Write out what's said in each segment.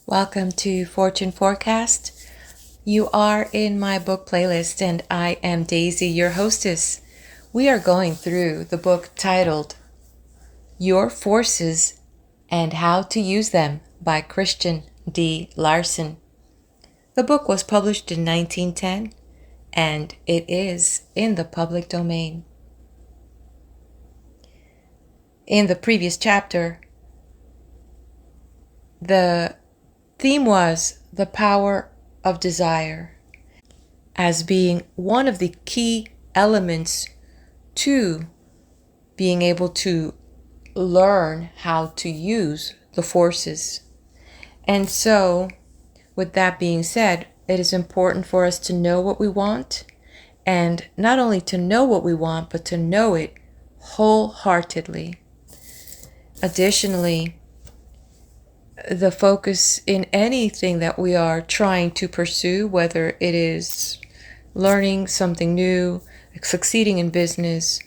Welcome to Fortune Forecast. You are in my book playlist, and I am Daisy, your hostess. We are going through the book titled Your Forces and How to Use Them by Christian D. Larson. The book was published in 1910, and it is in the public domain. In the previous chapter, the theme was the power of desire as being one of the key elements to being able to learn how to use the forces. And so, with that being said, it is important for us to know what we want, and not only to know what we want, but to know it wholeheartedly. Additionally, the focus in anything that we are trying to pursue, whether it is learning something new, succeeding in business,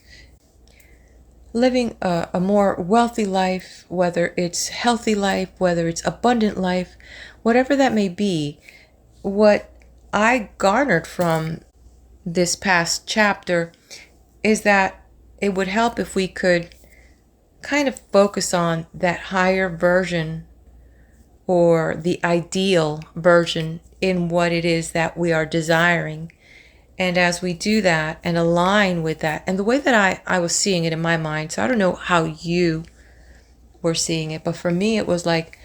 living a more wealthy life, whether it's healthy life, whether it's abundant life, whatever that may be, what I garnered from this past chapter is that it would help if we could kind of focus on that higher version or the ideal version in what it is that we are desiring. And as we do that and align with that, and the way that I was seeing it in my mind, so I don't know how you were seeing it, but for me it was like,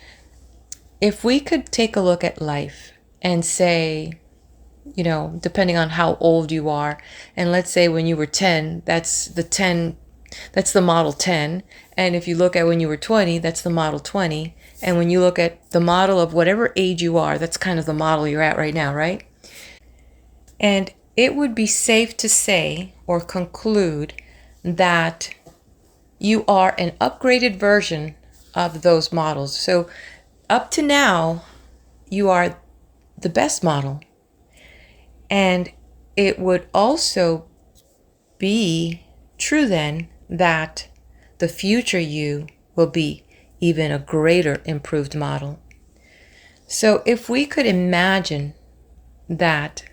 if we could take a look at life and say, depending on how old you are, and let's say when you were 10, that's the Model 10. And if you look at when you were 20, that's the Model 20. And when you look at the model of whatever age you are, that's kind of the model you're at right now, right? And it would be safe to say or conclude that you are an upgraded version of those models. So up to now, you are the best model. And it would also be true then that the future you will be even a greater improved model. So if we could imagine that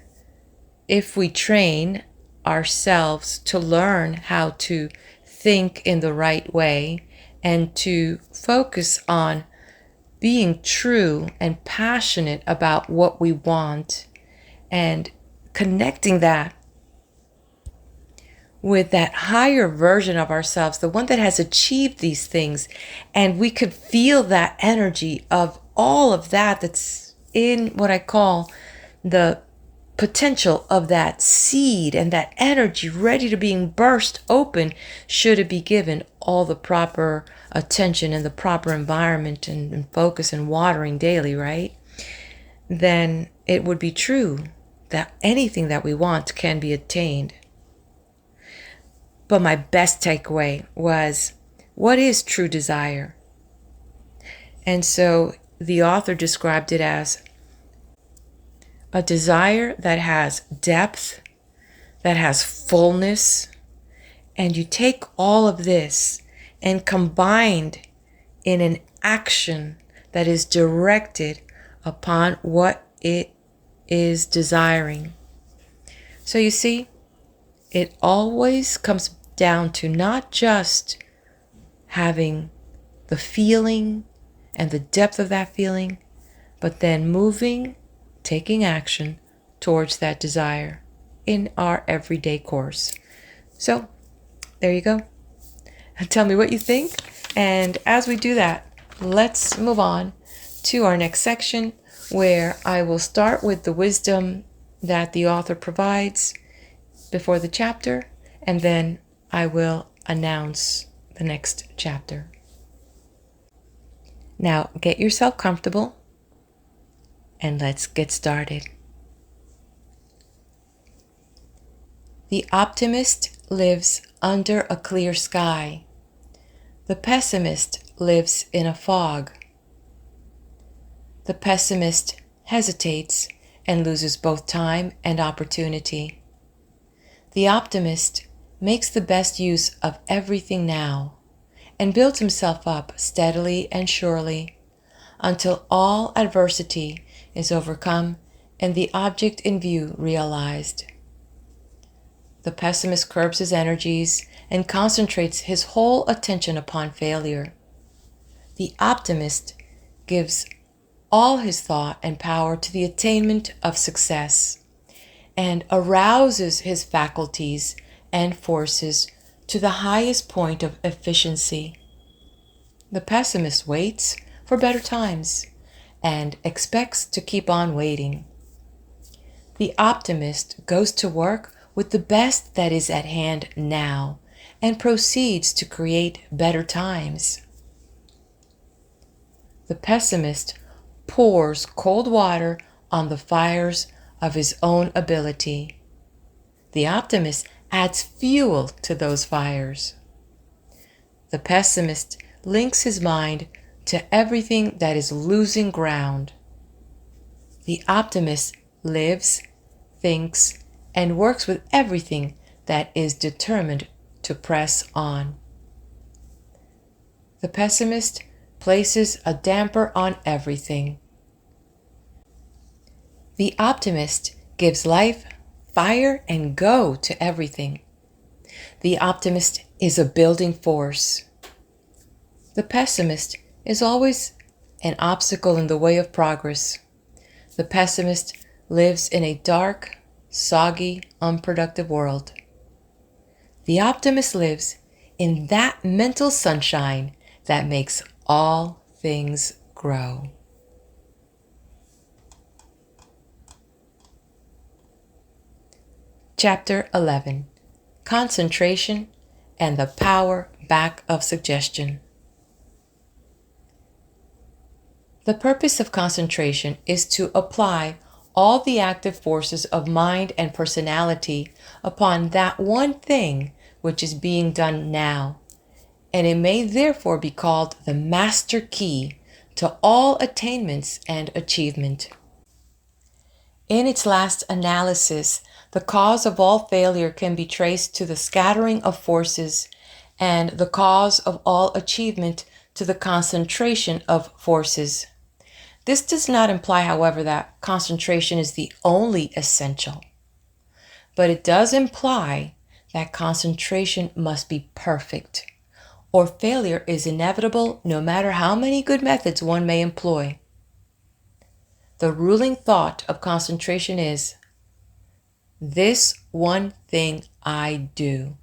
if we train ourselves to learn how to think in the right way and to focus on being true and passionate about what we want and connecting that with that higher version of ourselves, the one that has achieved these things, and we could feel that energy of all of that that's in what I call the potential of that seed and that energy ready to being burst open should it be given all the proper attention and the proper environment and focus and watering daily, right? Then it would be true that anything that we want can be attained. But my best takeaway was, what is true desire? And so the author described it as a desire that has depth, that has fullness, and you take all of this and combined in an action that is directed upon what it is desiring. So you see, it always comes down to not just having the feeling and the depth of that feeling, but then moving, taking action towards that desire in our everyday course. So there you go. Tell me what you think. And as we do that, let's move on to our next section, where I will start with the wisdom that the author provides before the chapter, and then I will announce the next chapter. Now get yourself comfortable and let's get started. The optimist lives under a clear sky. The pessimist lives in a fog. The pessimist hesitates and loses both time and opportunity. The optimist makes the best use of everything now and builds himself up steadily and surely until all adversity is overcome and the object in view realized. The pessimist curbs his energies and concentrates his whole attention upon failure. The optimist gives all his thought and power to the attainment of success and arouses his faculties and forces to the highest point of efficiency. The pessimist waits for better times and expects to keep on waiting. The optimist goes to work with the best that is at hand now and proceeds to create better times. The pessimist pours cold water on the fires of his own ability. The optimist adds fuel to those fires. The pessimist links his mind to everything that is losing ground. The optimist lives, thinks, and works with everything that is determined to press on. The pessimist places a damper on everything. The optimist gives life, fire, and go to everything. The optimist is a building force. The pessimist is always an obstacle in the way of progress. The pessimist lives in a dark, soggy, unproductive world. The optimist lives in that mental sunshine that makes all things grow. Chapter 11. Concentration and the Power Back of Suggestion. The purpose of concentration is to apply all the active forces of mind and personality upon that one thing which is being done now, and it may therefore be called the master key to all attainments and achievement. In its last analysis, the cause of all failure can be traced to the scattering of forces, and the cause of all achievement to the concentration of forces. This does not imply, however, that concentration is the only essential, but it does imply that concentration must be perfect, or failure is inevitable no matter how many good methods one may employ. The ruling thought of concentration is, "This one thing I do."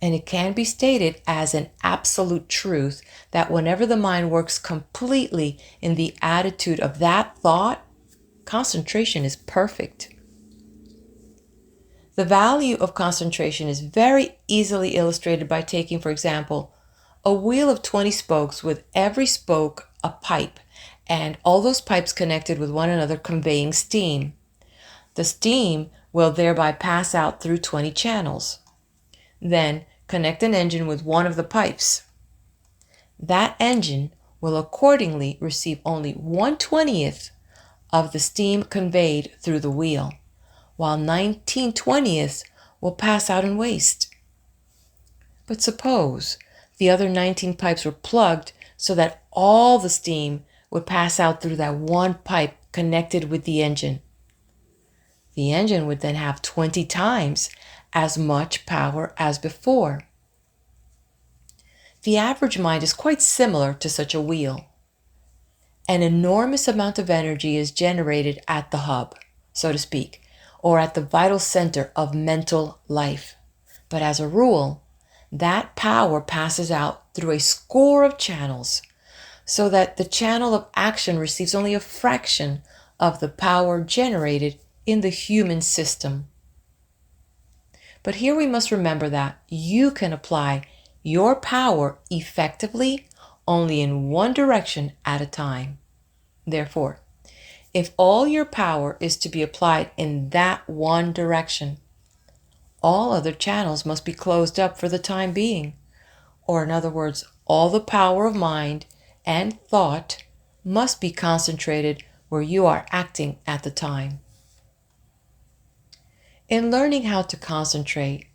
And it can be stated as an absolute truth that whenever the mind works completely in the attitude of that thought, concentration is perfect. The value of concentration is very easily illustrated by taking, for example, a wheel of 20 spokes with every spoke a pipe, and all those pipes connected with one another conveying steam. The steam will thereby pass out through 20 channels. Then connect an engine with one of the pipes. That engine will accordingly receive only 1/20th of the steam conveyed through the wheel, while 19/20ths will pass out in waste. But suppose the other 19 pipes were plugged so that all the steam would pass out through that one pipe connected with the engine. The engine would then have 20 times as much power as before. The average mind is quite similar to such a wheel. An enormous amount of energy is generated at the hub, so to speak, or at the vital center of mental life. But as a rule, that power passes out through a score of channels, so that the channel of action receives only a fraction of the power generated in the human system. But here we must remember that you can apply your power effectively only in one direction at a time. Therefore, if all your power is to be applied in that one direction, all other channels must be closed up for the time being, or in other words, all the power of mind and thought must be concentrated where you are acting at the time. In learning how to concentrate,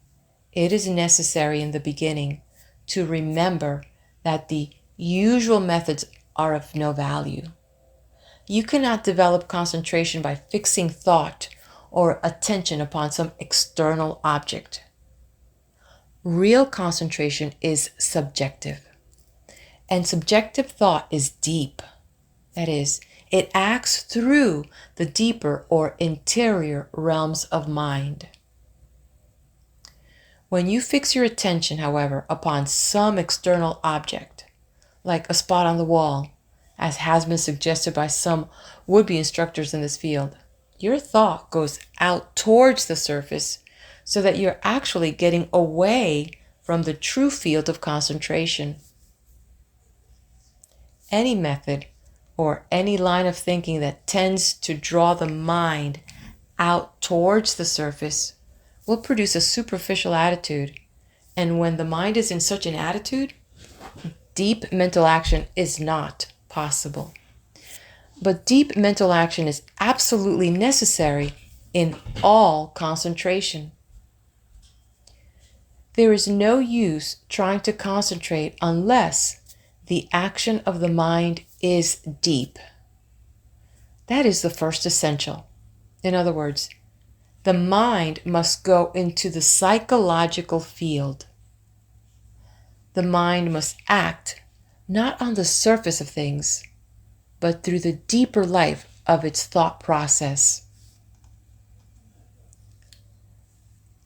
it is necessary in the beginning to remember that the usual methods are of no value. You cannot develop concentration by fixing thought or attention upon some external object. Real concentration is subjective, and subjective thought is deep. That is, it acts through the deeper or interior realms of mind. When you fix your attention, however, upon some external object, like a spot on the wall, as has been suggested by some would-be instructors in this field, your thought goes out towards the surface so that you're actually getting away from the true field of concentration. Any method or any line of thinking that tends to draw the mind out towards the surface will produce a superficial attitude. And when the mind is in such an attitude, deep mental action is not possible. But deep mental action is absolutely necessary in all concentration. There is no use trying to concentrate unless the action of the mind is deep. That is the first essential. In other words, the mind must go into the psychological field. The mind must act not on the surface of things, but through the deeper life of its thought process.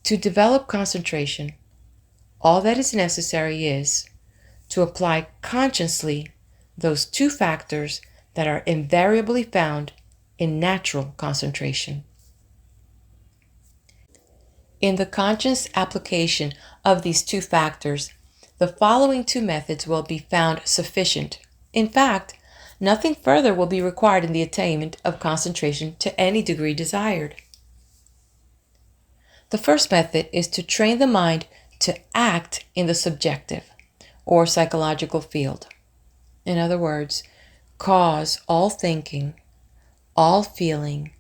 To develop concentration, all that is necessary is to apply consciously those two factors that are invariably found in natural concentration. In the conscious application of these two factors, the following two methods will be found sufficient. In fact, nothing further will be required in the attainment of concentration to any degree desired. The first method is to train the mind to act in the subjective or psychological field. In other words, cause all thinking, all feeling,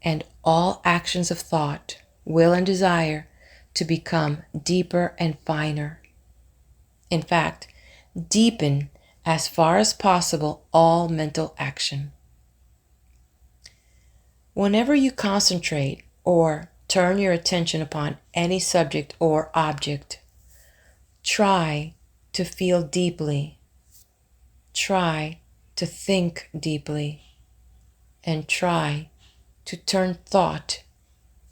and all actions of thought, will, and desire to become deeper and finer. In fact, deepen as far as possible all mental action. Whenever you concentrate or turn your attention upon any subject or object, try to feel deeply, try to think deeply, and try to turn thought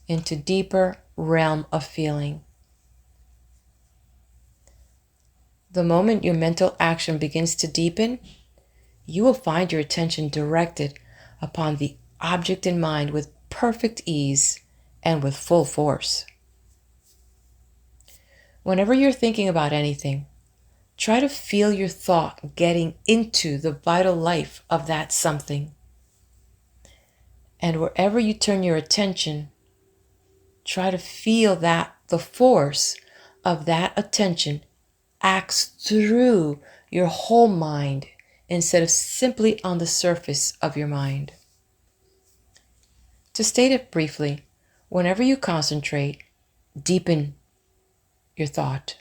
into deeper realm of feeling. The moment your mental action begins to deepen, you will find your attention directed upon the object in mind with perfect ease and with full force. Whenever you're thinking about anything, try to feel your thought getting into the vital life of that something. And wherever you turn your attention, try to feel that the force of that attention acts through your whole mind instead of simply on the surface of your mind. To state it briefly, whenever you concentrate, deepen your thought.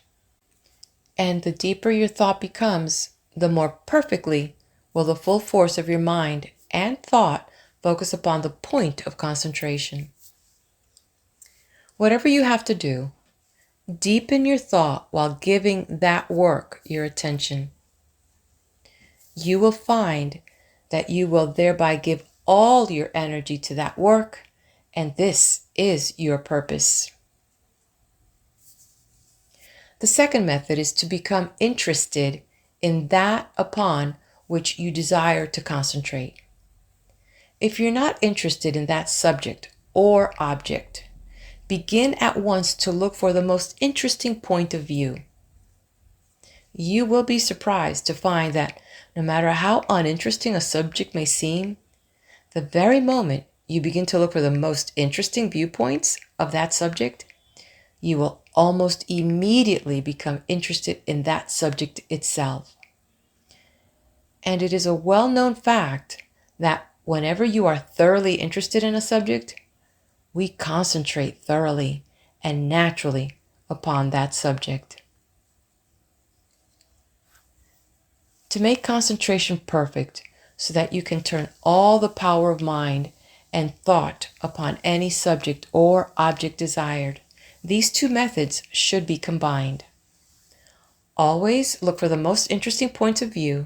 And the deeper your thought becomes, the more perfectly will the full force of your mind and thought focus upon the point of concentration. Whatever you have to do, deepen your thought while giving that work your attention. You will find that you will thereby give all your energy to that work, and this is your purpose. The second method is to become interested in that upon which you desire to concentrate. If you're not interested in that subject or object, begin at once to look for the most interesting point of view. You will be surprised to find that no matter how uninteresting a subject may seem, the very moment you begin to look for the most interesting viewpoints of that subject, you will almost immediately become interested in that subject itself. And it is a well-known fact that whenever you are thoroughly interested in a subject, we concentrate thoroughly and naturally upon that subject. to make concentration perfect so that you can turn all the power of mind and thought upon any subject or object desired. These two methods should be combined. Always look for the most interesting points of view,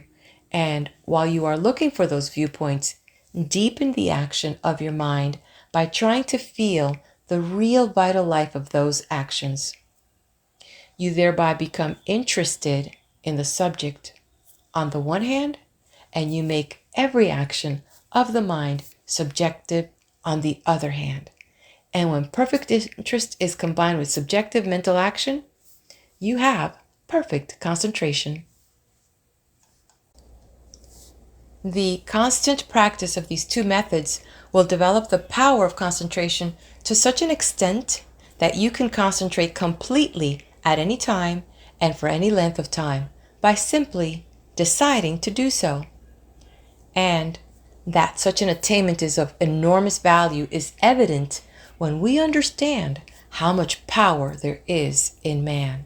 and while you are looking for those viewpoints, deepen the action of your mind by trying to feel the real vital life of those actions. You thereby become interested in the subject on the one hand, and you make every action of the mind subjective on the other hand. And when perfect interest is combined with subjective mental action, you have perfect concentration. The constant practice of these two methods will develop the power of concentration to such an extent that you can concentrate completely at any time and for any length of time by simply deciding to do so. And that such an attainment is of enormous value is evident when we understand how much power there is in man,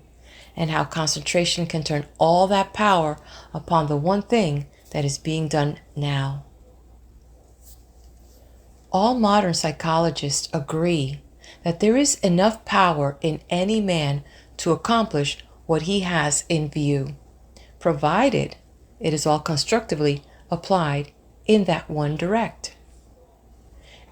and how concentration can turn all that power upon the one thing that is being done now. All modern psychologists agree that there is enough power in any man to accomplish what he has in view, provided it is all constructively applied in that one direct.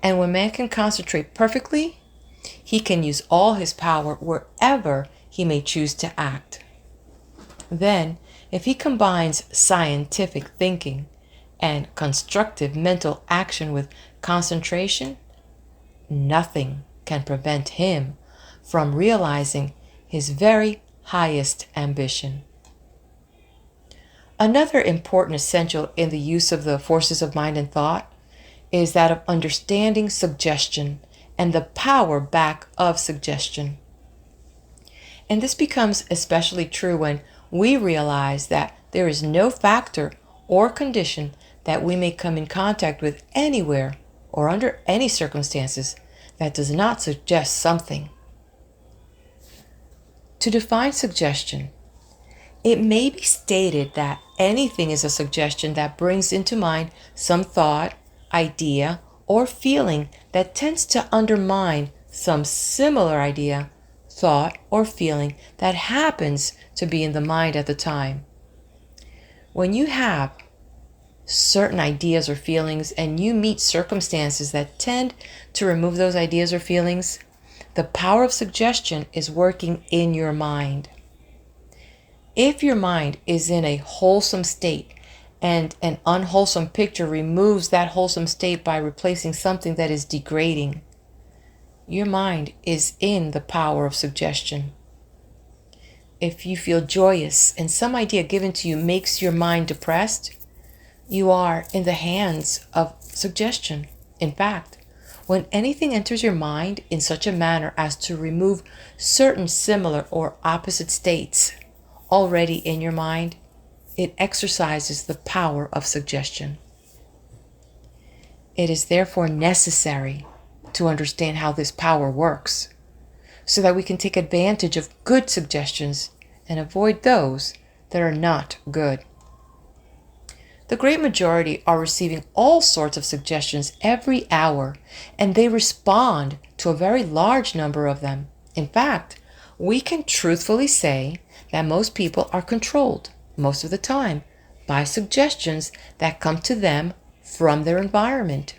And when man can concentrate perfectly, he can use all his power wherever he may choose to act. Then, if he combines scientific thinking and constructive mental action with concentration, nothing can prevent him from realizing his very highest ambition. Another important essential in the use of the forces of mind and thought is that of understanding suggestion and the power back of suggestion. And this becomes especially true when we realize that there is no factor or condition that we may come in contact with anywhere or under any circumstances that does not suggest something. To define suggestion, it may be stated that anything is a suggestion that brings into mind some thought, idea, or feeling that tends to undermine some similar idea, thought, or feeling that happens to be in the mind at the time. When you have certain ideas or feelings and you meet circumstances that tend to remove those ideas or feelings, the power of suggestion is working in your mind. If your mind is in a wholesome state and an unwholesome picture removes that wholesome state by replacing something that is degrading, your mind is in the power of suggestion. If you feel joyous and some idea given to you makes your mind depressed, you are in the hands of suggestion. In fact, when anything enters your mind in such a manner as to remove certain similar or opposite states already in your mind, it exercises the power of suggestion. It is therefore necessary to understand how this power works, so that we can take advantage of good suggestions and avoid those that are not good. The great majority are receiving all sorts of suggestions every hour, and they respond to a very large number of them. In fact, we can truthfully say that most people are controlled, most of the time, by suggestions that come to them from their environment.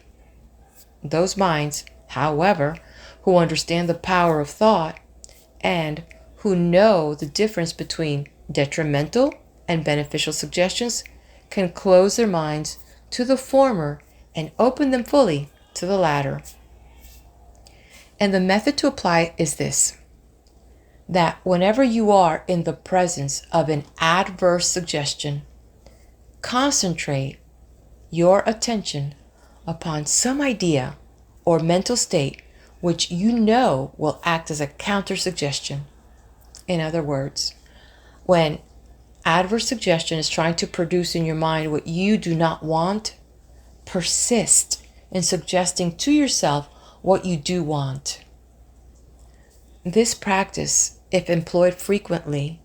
Those minds, however, who understand the power of thought and who know the difference between detrimental and beneficial suggestions can close their minds to the former and open them fully to the latter. And the method to apply is this: that whenever you are in the presence of an adverse suggestion, concentrate your attention upon some idea or mental state which you know will act as a counter-suggestion. In other words, when adverse suggestion is trying to produce in your mind what you do not want, persist in suggesting to yourself what you do want. This practice, if employed frequently,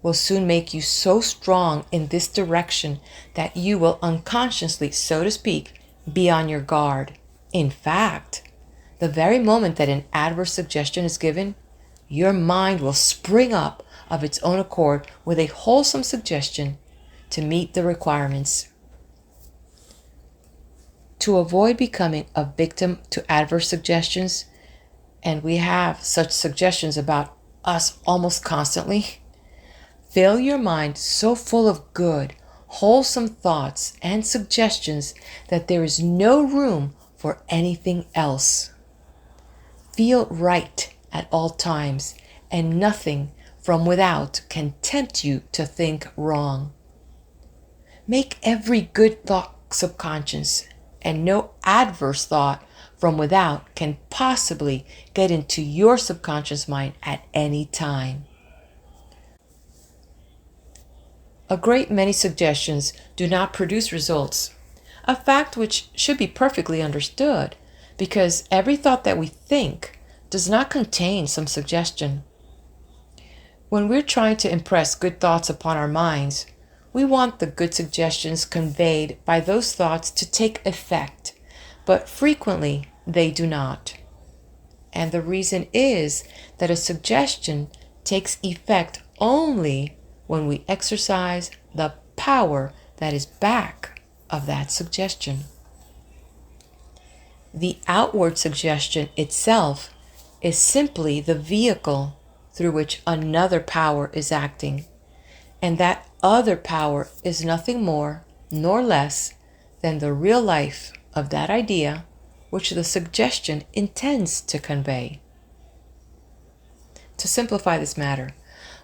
will soon make you so strong in this direction that you will unconsciously, so to speak, be on your guard. In fact, the very moment that an adverse suggestion is given, your mind will spring up of its own accord with a wholesome suggestion to meet the requirements. To avoid becoming a victim to adverse suggestions, and we have such suggestions about us almost constantly, fill your mind so full of good, wholesome thoughts and suggestions that there is no room for anything else. Feel right at all times, and nothing from without can tempt you to think wrong. Make every good thought subconscious, and no adverse thought from without can possibly get into your subconscious mind at any time. A great many suggestions do not produce results, a fact which should be perfectly understood, because every thought that we think does not contain some suggestion. When we're trying to impress good thoughts upon our minds, we want the good suggestions conveyed by those thoughts to take effect, but frequently they do not. And the reason is that a suggestion takes effect only when we exercise the power that is back of that suggestion. The outward suggestion itself is simply the vehicle through which another power is acting, and that other power is nothing more nor less than the real life of that idea which the suggestion intends to convey. To simplify this matter,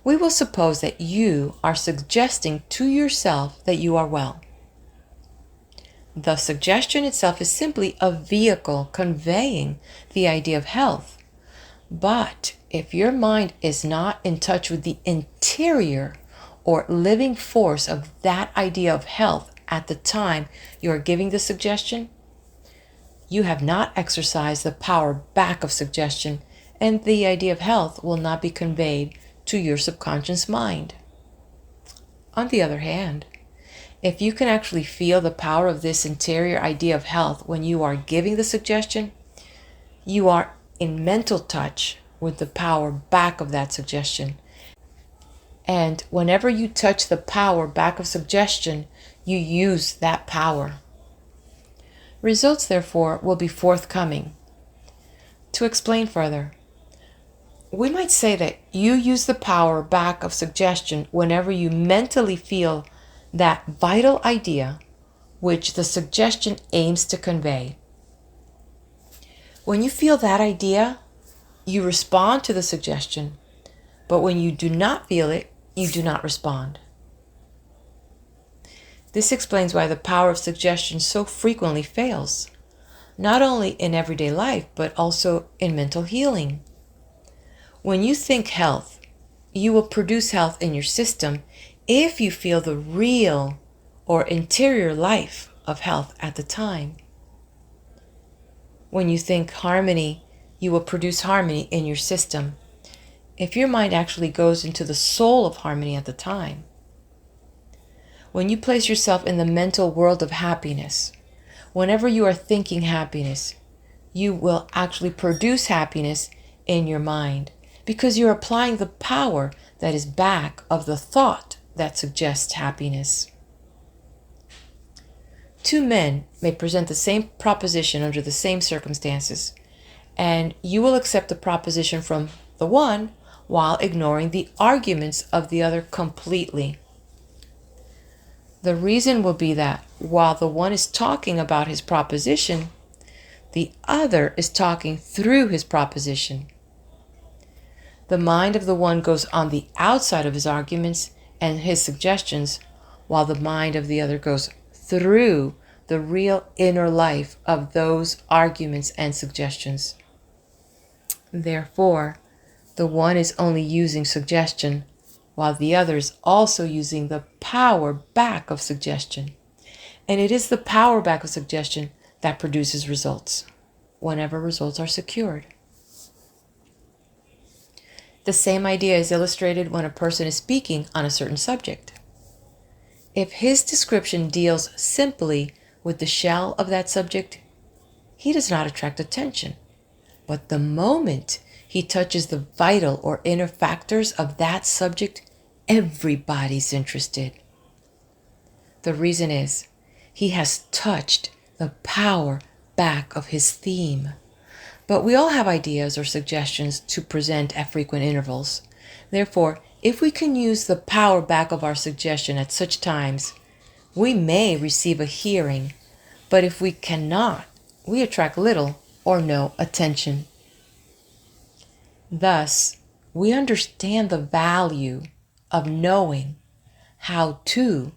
we will suppose that you are suggesting to yourself that you are well. The suggestion itself is simply a vehicle conveying the idea of health. But if your mind is not in touch with the interior or living force of that idea of health at the time you are giving the suggestion, you have not exercised the power back of suggestion, and the idea of health will not be conveyed to your subconscious mind. On the other hand, if you can actually feel the power of this interior idea of health when you are giving the suggestion, you are in mental touch with the power back of that suggestion. And whenever you touch the power back of suggestion, you use that power. Results, therefore, will be forthcoming. To explain further, we might say that you use the power back of suggestion whenever you mentally feel that vital idea which the suggestion aims to convey. When you feel that idea, you respond to the suggestion, but when you do not feel it, you do not respond. This explains why the power of suggestion so frequently fails, not only in everyday life, but also in mental healing. When you think health, you will produce health in your system if you feel the real or interior life of health at the time. When you think harmony, you will produce harmony in your system if your mind actually goes into the soul of harmony at the time. When you place yourself in the mental world of happiness, whenever you are thinking happiness, you will actually produce happiness in your mind, because you're applying the power that is back of the thought that suggests happiness. Two men may present the same proposition under the same circumstances, and you will accept the proposition from the one while ignoring the arguments of the other completely. The reason will be that while the one is talking about his proposition, the other is talking through his proposition. The mind of the one goes on the outside of his arguments and his suggestions, while the mind of the other goes through the real inner life of those arguments and suggestions. Therefore, the one is only using suggestion, while the other is also using the power back of suggestion. And it is the power back of suggestion that produces results, whenever results are secured. The same idea is illustrated when a person is speaking on a certain subject. If his description deals simply with the shell of that subject, he does not attract attention. But the moment he touches the vital or inner factors of that subject, everybody's interested. The reason is he has touched the power back of his theme. But we all have ideas or suggestions to present at frequent intervals. Therefore, if we can use the power back of our suggestion at such times, we may receive a hearing, but if we cannot, we attract little or no attention. Thus, we understand the value of knowing how to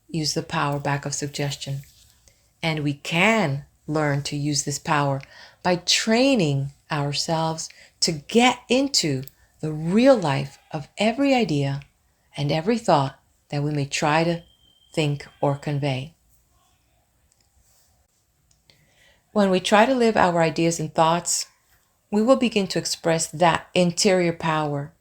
use the power back of suggestion. And we can learn to use this power by training ourselves to get into the real life of every idea and every thought that we may try to think or convey. When we try to live our ideas and thoughts, we will begin to express that interior power,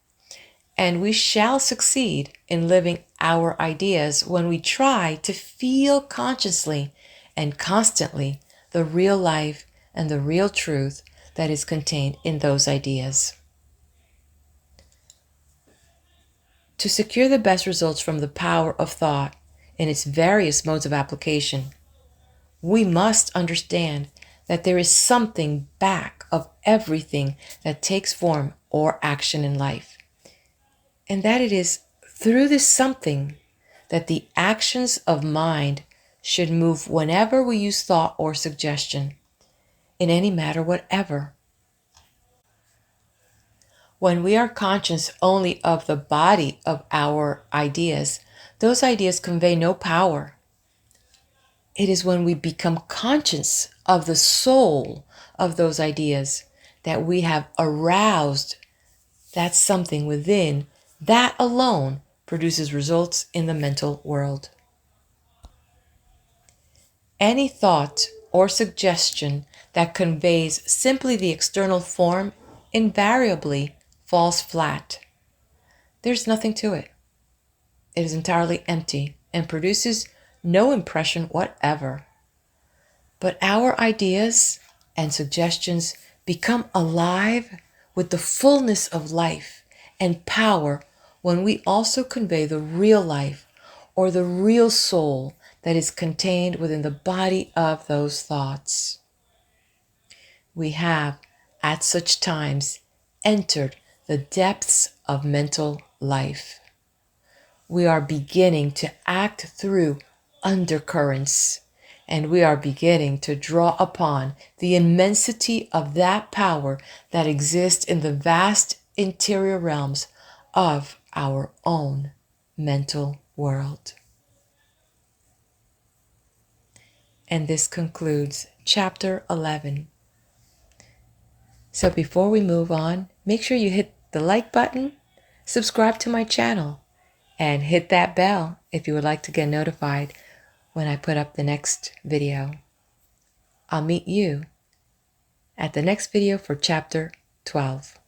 and we shall succeed in living our ideas when we try to feel consciously and constantly the real life and the real truth that is contained in those ideas. To secure the best results from the power of thought in its various modes of application, we must understand that there is something back of everything that takes form or action in life, and that it is through this something that the actions of mind should move whenever we use thought or suggestion, in any matter whatever. When we are conscious only of the body of our ideas, those ideas convey no power. It is when we become conscious of the soul of those ideas that we have aroused that something within. That alone produces results in the mental world. Any thought or suggestion that conveys simply the external form invariably falls flat. There's nothing to it. It is entirely empty and produces no impression whatever. But our ideas and suggestions become alive with the fullness of life and power when we also convey the real life or the real soul that is contained within the body of those thoughts. We have, at such times, entered the depths of mental life. We are beginning to act through undercurrents, and we are beginning to draw upon the immensity of that power that exists in the vast interior realms of our own mental world. And this concludes chapter 11. So before we move on, make sure you hit the like button, subscribe to my channel, and hit that bell if you would like to get notified when I put up the next video. I'll meet you at the next video for chapter 12.